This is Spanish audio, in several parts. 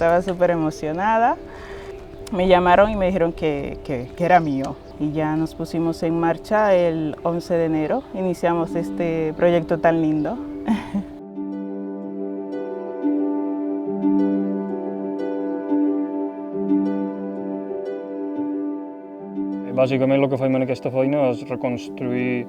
estaba súper emocionada. Me llamaron y me dijeron que era mío y ya nos pusimos en marcha el 11 de enero. Iniciamos este proyecto tan lindo. Bàsicament el que fem en aquesta feina és reconstruir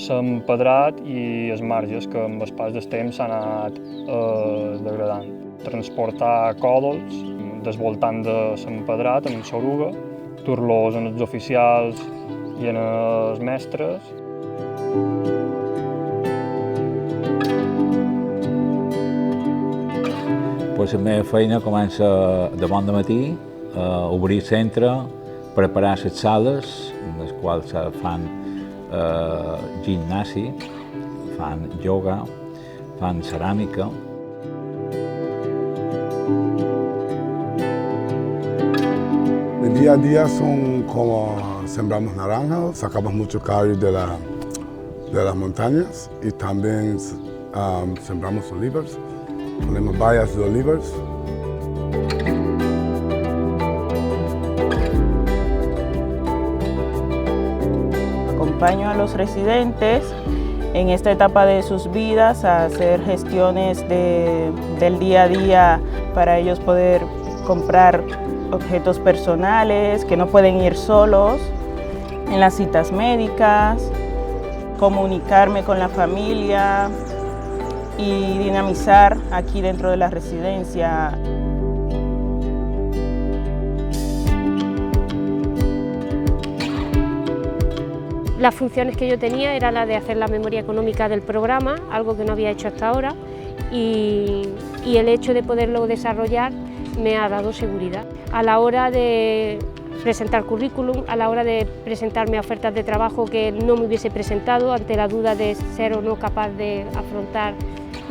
l'empedrat i els marges que amb el pas del temps s'han anat degradant. Transportar còdols desvoltant de l'empedrat amb s'oruga, dur-los en els oficials i en els mestres. La meva feina comença de bon matí, a obrir centre, preparar les sales, en les quals fan gimnasi, fan yoga, fan ceràmica. Mi día a día son como sembramos naranjas, sacamos mucho callo de las montañas y también sembramos olivas, ponemos bayas de olivas. Acompaño a los residentes en esta etapa de sus vidas a hacer gestiones del día a día para ellos poder comprar objetos personales que no pueden ir solos, en las citas médicas, comunicarme con la familia y dinamizar aquí dentro de la residencia. Las funciones que yo tenía era la de hacer la memoria económica del programa, algo que no había hecho hasta ahora, y el hecho de poderlo desarrollar me ha dado seguridad. A la hora de presentar currículum, a la hora de presentarme a ofertas de trabajo que no me hubiese presentado ante la duda de ser o no capaz de afrontar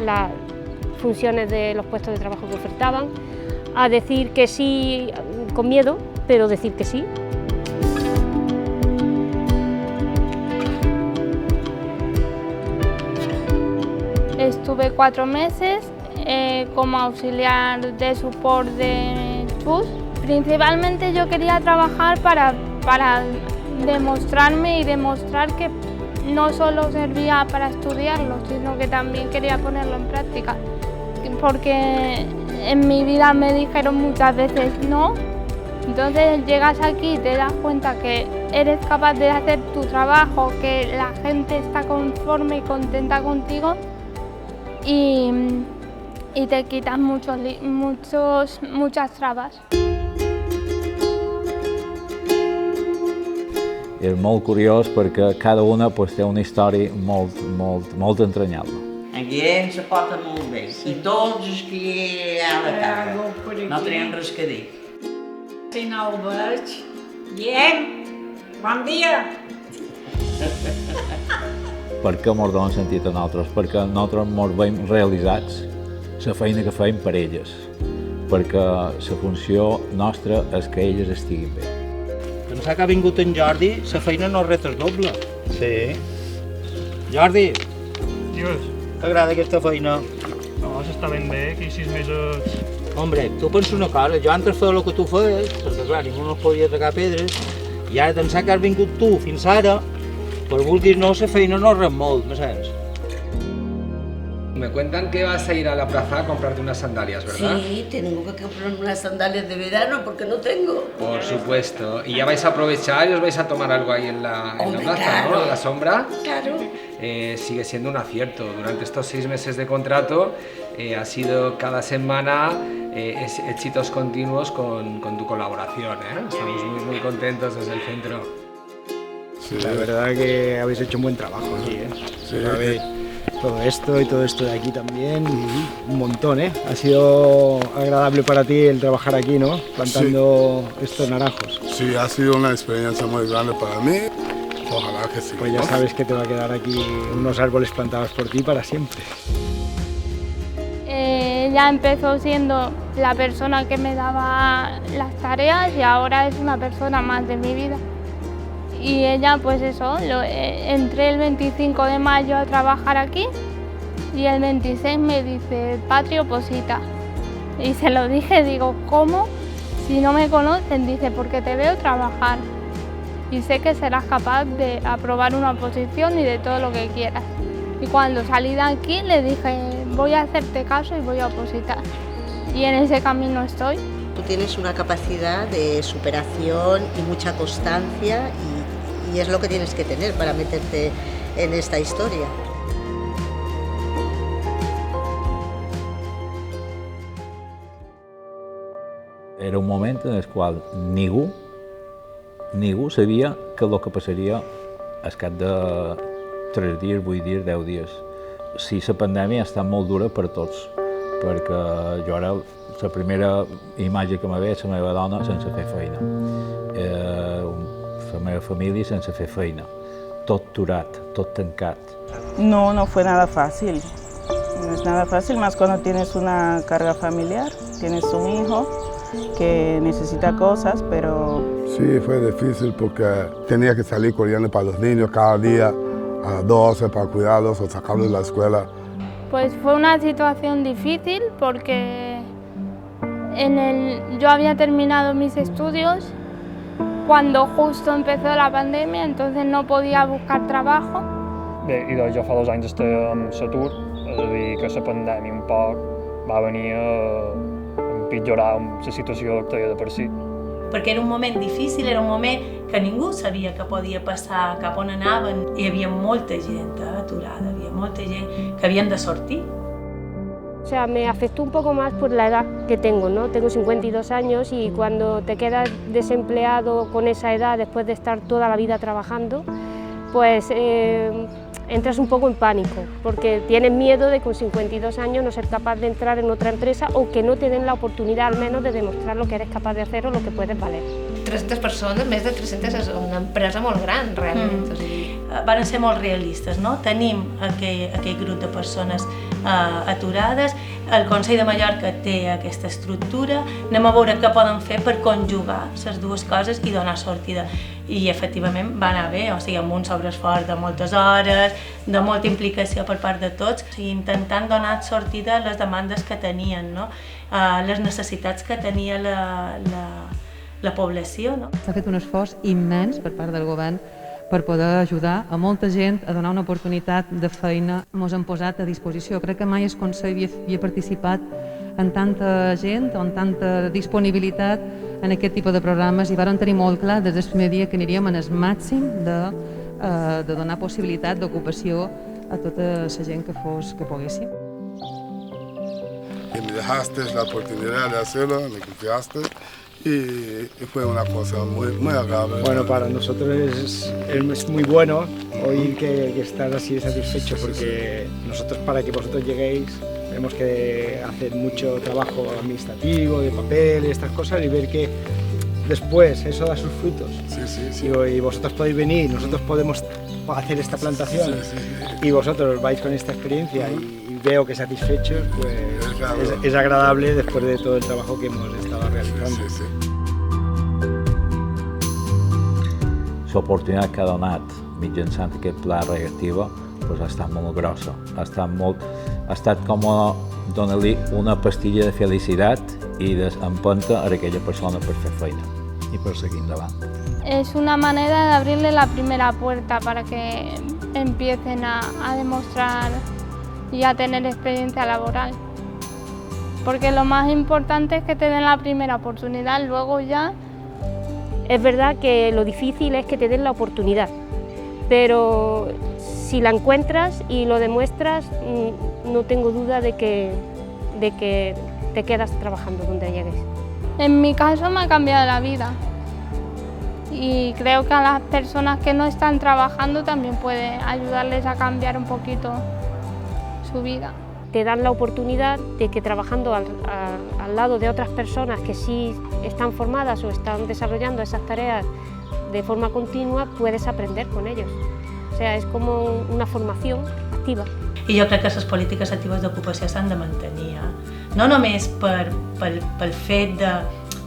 las funciones de los puestos de trabajo que ofertaban, a decir que sí con miedo, pero decir que sí. Estuve 4 meses como auxiliar de support de CHUS. Principalmente yo quería trabajar para demostrarme y demostrar que no solo servía para estudiarlo, sino que también quería ponerlo en práctica. Porque en mi vida me dijeron muchas veces no, entonces llegas aquí y te das cuenta que eres capaz de hacer tu trabajo, que la gente está conforme y contenta contigo y te quitas muchas trabas. És molt curiós perquè cada una té una història molt entranyable. Aquí se porta molt bé i tots els que hi ha a la casa no tenen res que dir. Si no el veig, diem, bon dia! Per què ens donen sentit a nosaltres? Perquè nosaltres ens veiem realitzats la feina que fem per elles, perquè la funció nostra és que elles estiguin bé. Pensar que ha vingut en Jordi, la feina no res és doble. Sí. Jordi, Digues. t'agrada aquesta feina? No, s'està ben bé, aquí 6 mesos... Hombre, tu pensa una cosa, jo antes feia el que tu feies, perquè clar, ningú no es podia atacar pedres, i ara pensar que has vingut tu fins ara, per vulguis no, la feina no res molt, me saps? Me cuentan que vas a ir a la plaza a comprarte unas sandalias, ¿verdad? Sí, tengo que comprarme unas sandalias de verano porque no tengo. Por supuesto. Y ya vais a aprovechar y os vais a tomar algo ahí en la plaza, claro, ¿no? En la sombra. Claro. Sigue siendo un acierto. Durante estos 6 meses de contrato ha sido cada semana éxitos continuos con tu colaboración, ¿eh? Estamos muy contentos desde el centro. Sí, la verdad que habéis hecho un buen trabajo aquí, ¿eh? Sí, todo esto y todo esto de aquí también, un montón, ¿eh? Ha sido agradable para ti el trabajar aquí, ¿no? Plantando estos naranjos. Sí, ha sido una experiencia muy grande para mí. Ojalá que sí. Pues ya sabes que te va a quedar aquí unos árboles plantados por ti para siempre. Ella empezó siendo la persona que me daba las tareas y ahora es una persona más de mi vida. Y ella, pues eso, entré el 25 de mayo a trabajar aquí y el 26 me dice, Patri, oposita. Y se lo dije, digo, ¿cómo? Si no me conocen, dice, porque te veo trabajar y sé que serás capaz de aprobar una oposición y de todo lo que quieras. Y cuando salí de aquí le dije, voy a hacerte caso y voy a opositar. Y en ese camino estoy. Tú tienes una capacidad de superación y mucha constancia y es lo que tienes que tener para meterte en esta historia. Era un moment en el qual ningú sabia que el que passaria al cap de 3 dies, 8 dies, 10 dies. Sí, la pandèmia ha estat molt dura per tots, perquè jo ara la primera imatge que me ve és la meva dona sense fer feina, la meva família sense fer feina, tot aturat, tot tancat. No, no fue nada fácil. No es nada fácil, más cuando tienes una carga familiar, tienes un hijo que necesita cosas, pero... Sí, fue difícil porque tenía que salir corriendo para los niños cada día a las 12 para cuidarlos o sacarlos de la escuela. Pues fue una situación difícil porque yo había terminado mis estudios cuando justo empezó la pandemia, entonces no podía buscar trabajo. Bé, i doncs jo fa 2 anys estic amb l'atur, és a dir, que la pandèmia un poc va venir a empitjorar la situació que tenia de per si. Perquè era un moment difícil, era un moment que ningú sabia què podia passar, cap on anaven. Hi havia molta gent aturada, havia molta gent que havien de sortir. O sea, me afectó un poco más por la edad que tengo, ¿no? Tengo 52 años y cuando te quedas desempleado con esa edad, después de estar toda la vida trabajando, pues entras un poco en pánico, porque tienes miedo de con 52 años no ser capaz de entrar en otra empresa o que no te den la oportunidad al menos de demostrar lo que eres capaz de hacer o lo que puedes valer. 300 persones, més de 300 és una empresa molt gran, realment. O sigui... Van ser molt realistes, no? Tenim aquell grup de persones aturades, el Consell de Mallorca té aquesta estructura, anem a veure què poden fer per conjugar les dues coses i donar sortida. I efectivament va anar bé, o sigui, amb un sobreesforç de moltes hores, de molta implicació per part de tots, o sigui, intentant donar sortida a les demandes que tenien, no? Les necessitats que tenia la població. No? S'ha fet un esforç immens per part del govern per poder ajudar a molta gent a donar una oportunitat de feina. Ens hem posat a disposició. Crec que mai el Consell havia participat en tanta gent, amb tanta disponibilitat en aquest tipus de programes i vàrem tenir molt clar des del primer dia que aniríem en el màxim de donar possibilitat d'ocupació a tota la gent que poguéssim. Y me dejaste la oportunidad de hacerlo, me confiaste y fue una cosa muy agradable. Bueno, para nosotros es muy bueno oír que estás así de satisfecho porque nosotros para que vosotros lleguéis tenemos que hacer mucho trabajo administrativo, de papel, estas cosas y ver que después eso da sus frutos. Sí. Y vosotros podéis venir, nosotros podemos hacer esta plantación y vosotros vais con esta experiencia y veo que satisfechos, pues es agradable después de todo el trabajo que hemos estado realizando. L'oportunitat que ha donat mitjançant aquest pla reactiva ha estat molt grossa. Ha estat com donar-li una pastilla de felicitat i d'empenta a aquella persona per fer feina i per seguir endavant. Es una manera de abrirle la primera puerta para que empiecen a demostrar y a tener experiencia laboral. Porque lo más importante es que te den la primera oportunidad, luego ya... Es verdad que lo difícil es que te den la oportunidad, pero si la encuentras y lo demuestras, no tengo duda de que te quedas trabajando donde llegues. En mi caso me ha cambiado la vida y creo que a las personas que no están trabajando también puede ayudarles a cambiar un poquito su vida. Te dan la oportunidad de que trabajando al lado de otras personas que sí están formadas o están desarrollando esas tareas de forma continua, puedes aprender con ellos. O sea, es como una formación activa. I jo crec que les polítiques actives d'ocupació s'han de mantenir. No només pel fet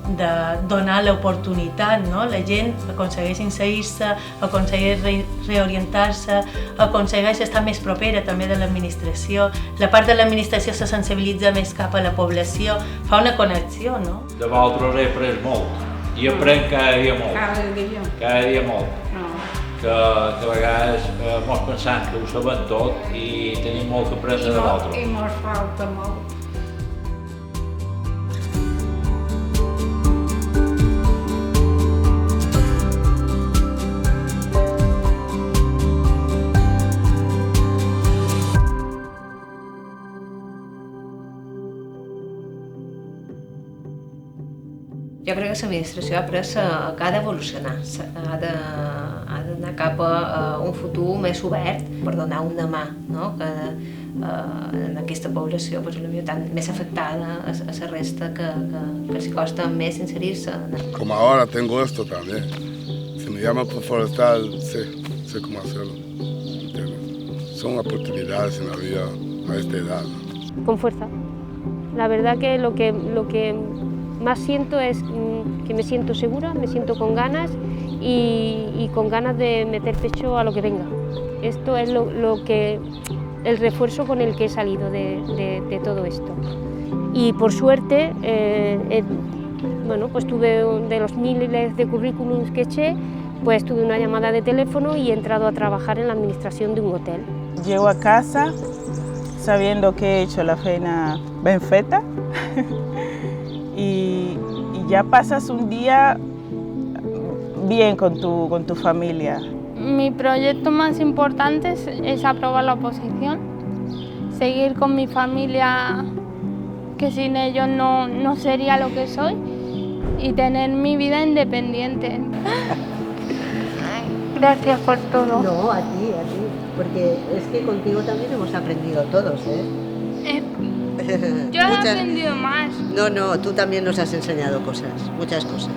de donar l'oportunitat, no? La gent aconsegueix inserir-se, aconsegueix reorientar-se, aconsegueix estar més propera també de l'administració. La part de l'administració se sensibilitza més cap a la població, fa una connexió, no? De vosaltres he après molt i aprenc cada dia molt. Cada dia molt. Que a vegades mos pensam que ho sabem tot i tenim molt que aprendre de vosaltres. I mos falta molt. Jo crec que l'administració ha d'evolucionar, ha d'anar cap a un futur més obert per donar una mà, no? En aquesta població més afectada a la resta que els costa més inserir-se. Como ahora tengo esto también, si me llaman por forestal, sé cómo hacerlo. ¿Entiendes? Son oportunidades en la vida a esta edad. Con fuerza. La verdad que lo que más siento es que me siento segura, me siento con ganas y con ganas de meter pecho a lo que venga. Esto es el refuerzo con el que he salido de todo esto. Y por suerte, bueno, pues tuve de los miles de currículums que eché, pues tuve una llamada de teléfono y he entrado a trabajar en la administración de un hotel. Llego a casa sabiendo que he hecho la feina ben feta. Y ya pasas un día bien con tu familia. Mi proyecto más importante es aprobar la oposición, seguir con mi familia, que sin ellos no sería lo que soy, y tener mi vida independiente. Gracias por todo. No, a ti, porque es que contigo también hemos aprendido todos, ¿eh? Yo he aprendido más. No, tú también nos has enseñado cosas, muchas cosas.